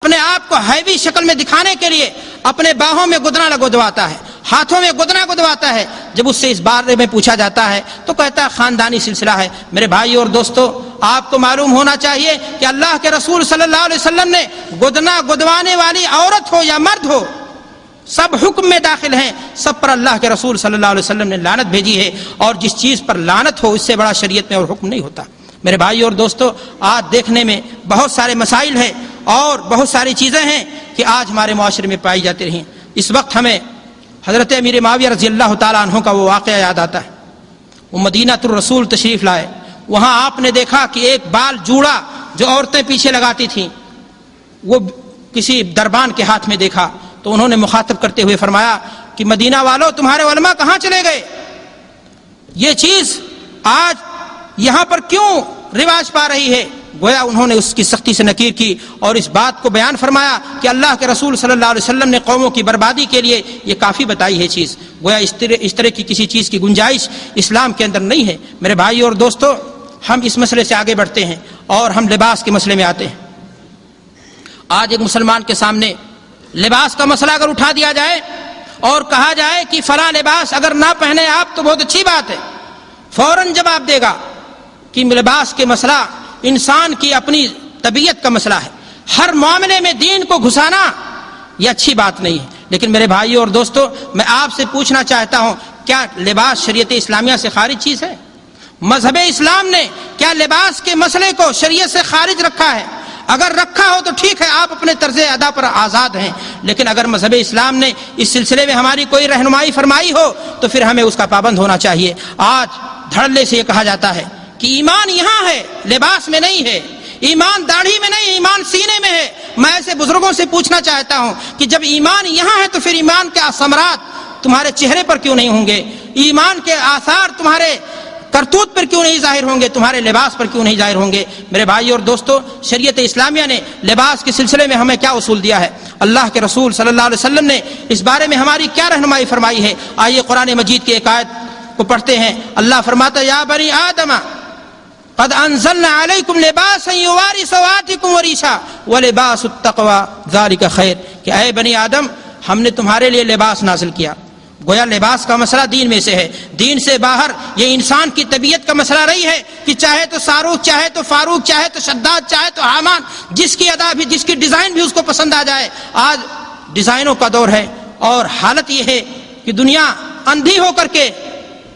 اپنے آپ کو ہیوی شکل میں دکھانے کے لیے اپنے باہوں میں گدنا گدواتا ہے، ہاتھوں میں گدنا گدواتا ہے۔ جب اس سے اس بارے میں پوچھا جاتا ہے تو کہتا ہے خاندانی سلسلہ ہے۔ میرے بھائی اور دوستو، آپ کو معلوم ہونا چاہیے کہ اللہ کے رسول صلی اللہ علیہ وسلم نے گدنا گدوانے والی عورت ہو یا مرد ہو، سب حکم میں داخل ہیں، سب پر اللہ کے رسول صلی اللہ علیہ وسلم نے لعنت بھیجی ہے، اور جس چیز پر لعنت ہو اس سے بڑا شریعت میں اور حکم نہیں ہوتا۔ میرے بھائی اور دوستو، آج دیکھنے میں بہت سارے مسائل ہیں اور بہت ساری چیزیں ہیں کہ آج ہمارے معاشرے میں پائی جاتی رہیں۔ اس وقت ہمیں حضرت امیر معاویہ رضی اللہ تعالیٰ عنہ کا وہ واقعہ یاد آتا ہے۔ وہ مدینہ الرسول تشریف لائے، وہاں آپ نے دیکھا کہ ایک بال جوڑا جو عورتیں پیچھے لگاتی تھیں وہ کسی دربان کے ہاتھ میں دیکھا، تو انہوں نے مخاطب کرتے ہوئے فرمایا کہ مدینہ والوں، تمہارے علماء کہاں چلے گئے؟ یہ چیز آج یہاں پر کیوں رواج پا رہی ہے؟ گویا انہوں نے اس کی سختی سے نکیر کی اور اس بات کو بیان فرمایا کہ اللہ کے رسول صلی اللہ علیہ وسلم نے قوموں کی بربادی کے لیے یہ کافی بتائی ہے چیز۔ گویا اس طرح کی کسی چیز کی گنجائش اسلام کے اندر نہیں ہے۔ میرے بھائی اور دوستو، ہم اس مسئلے سے آگے بڑھتے ہیں اور ہم لباس کے مسئلے میں آتے ہیں۔ آج ایک مسلمان کے سامنے لباس کا مسئلہ اگر اٹھا دیا جائے اور کہا جائے کہ فلاں لباس اگر نہ پہنے آپ تو بہت اچھی بات ہے، فوراً جواب دے گا کہ لباس کے مسئلہ انسان کی اپنی طبیعت کا مسئلہ ہے، ہر معاملے میں دین کو گھسانا یہ اچھی بات نہیں ہے۔ لیکن میرے بھائیو اور دوستو، میں آپ سے پوچھنا چاہتا ہوں، کیا لباس شریعت اسلامیہ سے خارج چیز ہے؟ مذہب اسلام نے کیا لباس کے مسئلے کو شریعت سے خارج رکھا ہے؟ اگر رکھا ہو تو ٹھیک ہے، آپ اپنے طرز ادا پر آزاد ہیں، لیکن اگر مذہب اسلام نے اس سلسلے میں ہماری کوئی رہنمائی فرمائی ہو تو پھر ہمیں اس کا پابند ہونا چاہیے۔ آج دھڑلے سے یہ کہا جاتا ہے کہ ایمان یہاں ہے، لباس میں نہیں ہے، ایمان داڑھی میں نہیں، ایمان سینے میں ہے۔ میں ایسے بزرگوں سے پوچھنا چاہتا ہوں کہ جب ایمان یہاں ہے تو پھر ایمان کے ثمرات تمہارے چہرے پر کیوں نہیں ہوں گے؟ ایمان کے آثار تمہارے کرتوت پر کیوں نہیں ظاہر ہوں گے؟ تمہارے لباس پر کیوں نہیں ظاہر ہوں گے؟ میرے بھائی اور دوستو، شریعت اسلامیہ نے لباس کے سلسلے میں ہمیں کیا اصول دیا ہے؟ اللہ کے رسول صلی اللہ علیہ وسلم نے اس بارے میں ہماری کیا رہنمائی فرمائی ہے؟ آئیے قرآن مجید کی ایک آیت کو پڑھتے ہیں۔ اللہ فرماتا ہے، یا بنی آدم قد انزلنا علیکم لباسا یواری سوآتکم وریشا ولباس التقوی ذالک خیر، کہ اے بنی آدم، ہم نے تمہارے لیے لباس نازل کیا۔ گویا لباس کا مسئلہ دین میں سے ہے، دین سے باہر یہ انسان کی طبیعت کا مسئلہ رہی ہے کہ چاہے تو شاہرخ، چاہے تو فاروق، چاہے تو شداد، چاہے تو حامان، جس کی ادا بھی، جس کی ڈیزائن بھی اس کو پسند آ جائے۔ آج ڈیزائنوں کا دور ہے اور حالت یہ ہے کہ دنیا اندھی ہو کر کے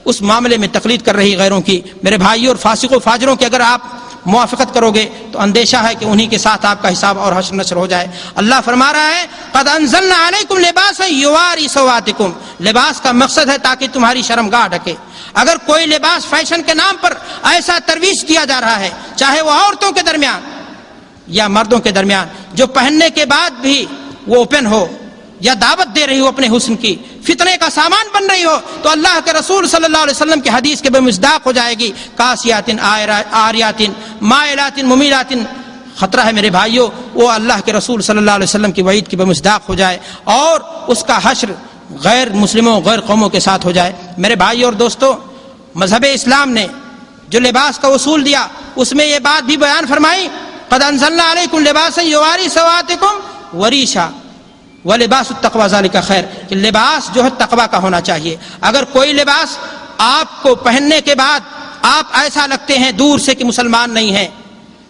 اس معاملے میں تقلید کر رہی غیروں کی۔ میرے بھائیوں اور فاسقوں فاجروں کی اگر آپ موافقت کرو گے تو اندیشہ ہے کہ انہی کے ساتھ آپ کا حساب اور حشر نشر ہو جائے۔ اللہ فرما رہا ہے، قد انزلنا علیکم لباسا یواری سوآتکم، لباس کا مقصد ہے تاکہ تمہاری شرمگاہ ڈھکے۔ اگر کوئی لباس فیشن کے نام پر ایسا ترویج کیا جا رہا ہے، چاہے وہ عورتوں کے درمیان یا مردوں کے درمیان، جو پہننے کے بعد بھی وہ اوپن ہو یا دعوت دے رہی ہو اپنے حسن کی، فتنے کا سامان بن رہی ہو، تو اللہ کے رسول صلی اللہ علیہ وسلم کی حدیث کے بے مصداق ہو جائے گی، کاسیات عاریات مائلات ممیلات۔ خطرہ ہے میرے بھائیوں وہ اللہ کے رسول صلی اللہ علیہ وسلم کی وعید کی بے مصداق ہو جائے اور اس کا حشر غیر مسلموں غیر قوموں کے ساتھ ہو جائے۔ میرے بھائیوں اور دوستو، مذہب اسلام نے جو لباس کا اصول دیا اس میں یہ بات بھی بیان فرمائی، قد انزلنا علیکم لباسا یواری سوآتکم وریشا ولباس التقوی ذالک خیر، کہ لباس جو ہے تقوی کا ہونا چاہیے۔ اگر کوئی لباس آپ کو پہننے کے بعد آپ ایسا لگتے ہیں دور سے کہ مسلمان نہیں ہیں،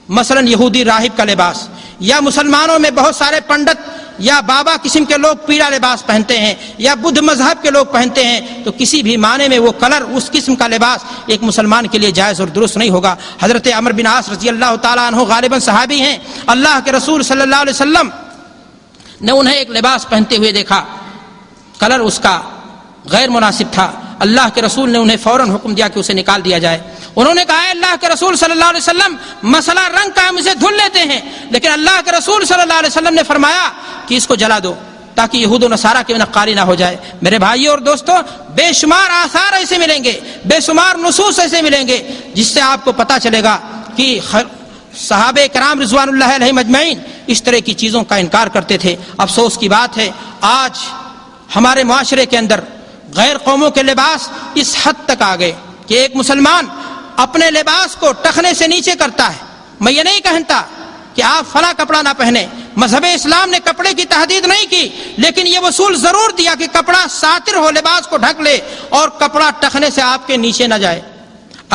مثلا یہودی راہب کا لباس، یا مسلمانوں میں بہت سارے پنڈت یا بابا قسم کے لوگ پیلا لباس پہنتے ہیں، یا بدھ مذہب کے لوگ پہنتے ہیں، تو کسی بھی معنی میں وہ کلر، اس قسم کا لباس ایک مسلمان کے لیے جائز اور درست نہیں ہوگا۔ حضرت عمرو بن عاص رضی اللہ تعالیٰ عنہ غالباً صحابی ہیں، اللہ کے رسول صلی اللہ علیہ وسلم نے انہیں ایک لباس پہنتے ہوئے دیکھا، کلر اس کا غیر مناسب تھا۔ اللہ کے رسول نے انہیں فوراً حکم دیا کہ اسے نکال دیا جائے۔ انہوں نے کہا، اللہ کے رسول صلی اللہ علیہ وسلم، مسئلہ رنگ کا ہم اسے دھل لیتے ہیں، لیکن اللہ کے رسول صلی اللہ علیہ وسلم نے فرمایا کہ اس کو جلا دو تاکہ یہود و نصارہ کی نقالی نہ ہو جائے۔ میرے بھائیوں اور دوستو، بے شمار آثار ایسے ملیں گے، بے شمار نصوص ایسے ملیں گے جس سے آپ کو پتہ چلے گا کہ صحابہ کرام رضوان اللہ علیہم اجمعین اس طرح کی چیزوں کا انکار کرتے تھے۔ افسوس کی بات ہے آج ہمارے معاشرے کے اندر غیر قوموں کے لباس اس حد تک آ گئے کہ ایک مسلمان اپنے لباس کو ٹخنے سے نیچے کرتا ہے۔ میں یہ نہیں کہتا کہ آپ فلاں کپڑا نہ پہنیں. مذہب اسلام نے کپڑے کی تحدید نہیں کی، لیکن یہ اصول ضرور دیا کہ کپڑا ساتر ہو، لباس کو ڈھک لے اور کپڑا ٹخنے سے آپ کے نیچے نہ جائے.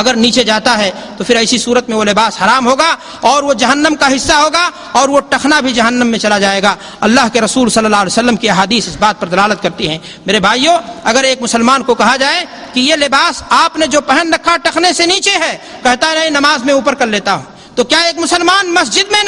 اگر نیچے جاتا ہے تو پھر ایسی صورت میں وہ لباس حرام ہوگا اور وہ جہنم کا حصہ ہوگا اور وہ ٹخنا بھی جہنم میں چلا جائے گا. اللہ کے رسول صلی اللہ علیہ وسلم کی احادیث اس بات پر دلالت کرتی ہیں. میرے بھائیوں، اگر ایک مسلمان کو کہا جائے کہ یہ لباس آپ نے جو پہن رکھا ٹخنے سے نیچے ہے، کہتا ہے نہیں نماز میں اوپر کر لیتا ہوں، تو کیا ایک مسلمان مسجد میں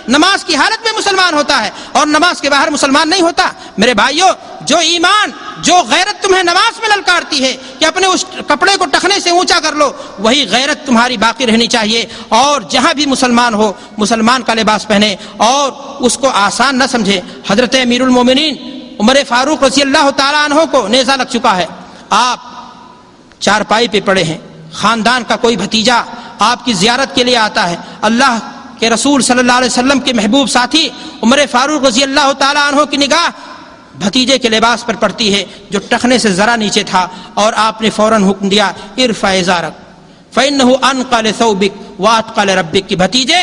نماز کی حالت میں مسلمان ہوتا ہے اور نماز کے باہر مسلمان نہیں ہوتا؟ میرے بھائیوں، جو ایمان، جو غیرت تمہیں نماز میں للکارتی ہے کہ اپنے اس کپڑے کو ٹخنے سے اونچا کر لو، وہی غیرت تمہاری باقی رہنی چاہیے. اور جہاں بھی مسلمان ہو، مسلمان کا لباس پہنے اور اس کو آسان نہ سمجھے. حضرت امیر المومنین عمر فاروق رضی اللہ تعالیٰ عنہ کو نیزہ لگ چکا ہے، آپ چارپائی پہ پڑے ہیں، خاندان کا کوئی بھتیجا آپ کی زیارت کے لیے آتا ہے. اللہ کے رسول صلی اللہ علیہ وسلم کے محبوب ساتھی عمر فاروق رضی اللہ تعالیٰ عنہ کی نگاہ بھتیجے کے لباس پر پڑتی ہے جو ٹخنے سے ذرا نیچے تھا، اور آپ نے فوراً حکم دیا ارفع ازارک فإنہ انقى لثوبک واتقى لربک، کہ بھتیجے،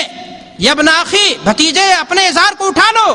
یا ابن اخی، بھتیجے اپنے ازار کو اٹھا لو.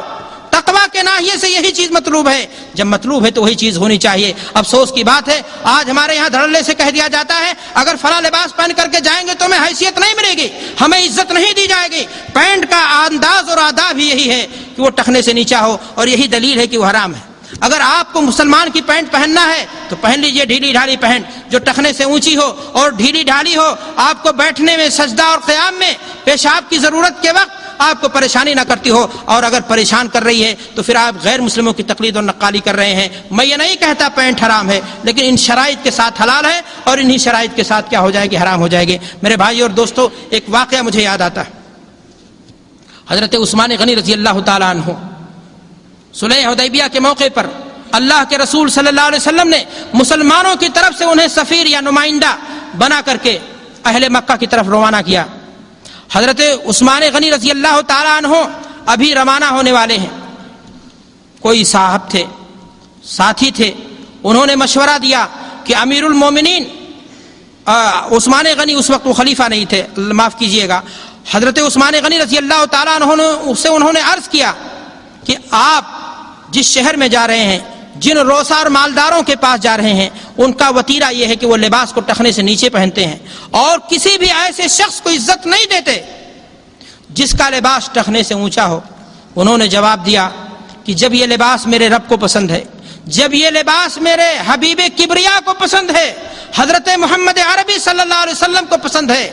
تقویٰ کے ناحیے سے یہی چیز مطلوب ہے، جب مطلوب ہے تو وہی چیز ہونی چاہیے. افسوس کی بات ہے آج ہمارے یہاں دھڑلے سے کہہ دیا جاتا ہے اگر فلاں لباس پہن کر کے جائیں گے تو ہمیں حیثیت نہیں ملے گی، ہمیں عزت نہیں دی جائے گی. پینٹ کا انداز اور آداب ہی یہی ہے کہ وہ ٹخنے سے نیچا ہو، اور یہی دلیل ہے کہ وہ حرام ہے. اگر آپ کو مسلمان کی پینٹ پہننا ہے تو پہن لیجئے ڈھیلی ڈھالی پینٹ جو ٹخنے سے اونچی ہو اور ڈھیلی ڈھالی ہو، آپ کو بیٹھنے میں، سجدہ اور قیام میں، پیشاب کی ضرورت کے وقت آپ کو پریشانی نہ کرتی ہو. اور اگر پریشان کر رہی ہے تو پھر آپ غیر مسلموں کی تقلید اور نقالی کر رہے ہیں. میں یہ نہیں کہتا پینٹ حرام ہے، لیکن ان شرائط کے ساتھ حلال ہے اور انہی شرائط کے ساتھ کیا ہو جائے گی؟ حرام ہو جائے گی. میرے بھائی اور دوستو، ایک واقعہ مجھے یاد آتا ہے. حضرت عثمان غنی رضی اللہ تعالیٰ عنہ صلح حدیبیہ کے موقع پر اللہ کے رسول صلی اللہ علیہ وسلم نے مسلمانوں کی طرف سے انہیں سفیر یا نمائندہ بنا کر کے اہل مکہ کی طرف روانہ کیا. حضرت عثمان غنی رضی اللہ تعالیٰ عنہ ابھی روانہ ہونے والے ہیں. کوئی صاحب تھے، ساتھی تھے، انہوں نے مشورہ دیا کہ امیر المومنین عثمان غنی، اس وقت وہ خلیفہ نہیں تھے، معاف کیجئے گا، حضرت عثمان غنی رضی اللہ تعالیٰ عنہ سے انہوں نے عرض کیا کہ آپ جس شہر میں جا رہے ہیں، جن روسار مالداروں کے پاس جا رہے ہیں، ان کا وتیرہ یہ ہے کہ وہ لباس کو ٹخنے سے نیچے پہنتے ہیں اور کسی بھی ایسے شخص کو عزت نہیں دیتے جس کا لباس ٹخنے سے اونچا ہو. انہوں نے جواب دیا کہ جب یہ لباس میرے رب کو پسند ہے، جب یہ لباس میرے حبیب کبریا کو پسند ہے، حضرت محمد عربی صلی اللہ علیہ وسلم کو پسند ہے،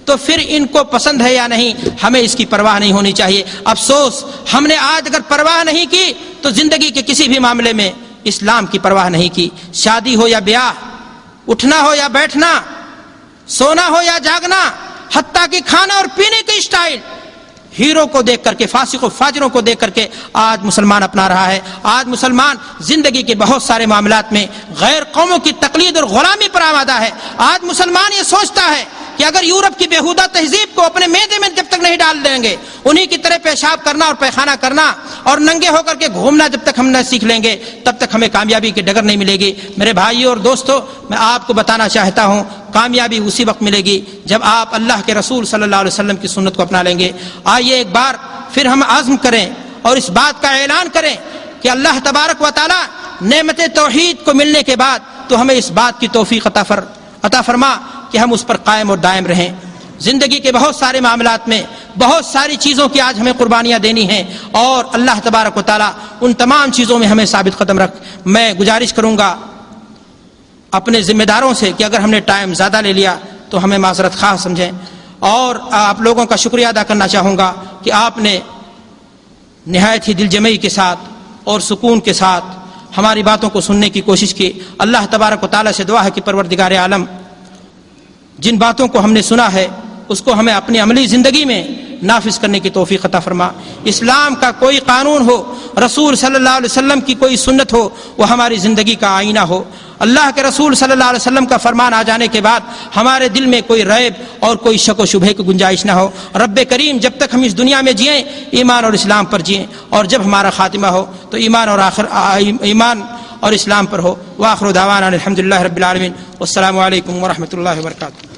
تو پھر ان کو پسند ہے یا نہیں، ہمیں اس کی پرواہ نہیں ہونی چاہیے. افسوس، ہم نے آج اگر پرواہ نہیں کی تو زندگی کے کسی بھی معاملے میں اسلام کی پرواہ نہیں کی. شادی ہو یا بیاہ، اٹھنا ہو یا بیٹھنا، سونا ہو یا جاگنا، حتیٰ کہ کھانا اور پینے کے اسٹائل، ہیرو کو دیکھ کر کے، فاسق و فاجروں کو دیکھ کر کے آج مسلمان اپنا رہا ہے. آج مسلمان زندگی کے بہت سارے معاملات میں غیر قوموں کی تقلید اور غلامی پر آمادہ ہے. آج مسلمان یہ سوچتا ہے کہ اگر یورپ کی بےہودہ تہذیب کو اپنے معدے میں جب تک نہیں ڈال دیں گے، انہی کی طرح پیشاب کرنا اور پیخانہ کرنا اور ننگے ہو کر کے گھومنا جب تک ہم نہ سیکھ لیں گے، تب تک ہمیں کامیابی کی ڈگر نہیں ملے گی. میرے بھائیوں اور دوستو، میں آپ کو بتانا چاہتا ہوں کامیابی اسی وقت ملے گی جب آپ اللہ کے رسول صلی اللہ علیہ وسلم کی سنت کو اپنا لیں گے. آئیے ایک بار پھر ہم عزم کریں اور اس بات کا اعلان کریں کہ اللہ تبارک و تعالی نعمت توحید کو ملنے کے بعد تو ہمیں اس بات کی توفیق عطا فرما کہ ہم اس پر قائم اور دائم رہیں. زندگی کے بہت سارے معاملات میں بہت ساری چیزوں کی آج ہمیں قربانیاں دینی ہیں اور اللہ تبارک و تعالی ان تمام چیزوں میں ہمیں ثابت قدم رکھ. میں گزارش کروں گا اپنے ذمہ داروں سے کہ اگر ہم نے ٹائم زیادہ لے لیا تو ہمیں معذرت خواہ سمجھیں، اور آپ لوگوں کا شکریہ ادا کرنا چاہوں گا کہ آپ نے نہایت ہی دل جمعی کے ساتھ اور سکون کے ساتھ ہماری باتوں کو سننے کی کوشش کی. اللہ تبارک و تعالی سے دعا ہے کہ پروردگار عالم جن باتوں کو ہم نے سنا ہے اس کو ہمیں اپنی عملی زندگی میں نافذ کرنے کی توفیق عطا فرما. اسلام کا کوئی قانون ہو، رسول صلی اللہ علیہ وسلم کی کوئی سنت ہو، وہ ہماری زندگی کا آئینہ ہو. اللہ کے رسول صلی اللہ علیہ وسلم کا فرمان آ جانے کے بعد ہمارے دل میں کوئی ریب اور کوئی شک و شبہے کی گنجائش نہ ہو. رب کریم جب تک ہم اس دنیا میں جئیں ایمان اور اسلام پر جئیں، اور جب ہمارا خاتمہ ہو تو ایمان اور اسلام پر ہو. وآخر دعوانا الحمدللہ رب العالمین، والسلام علیکم ورحمۃ اللہ وبرکاتہ.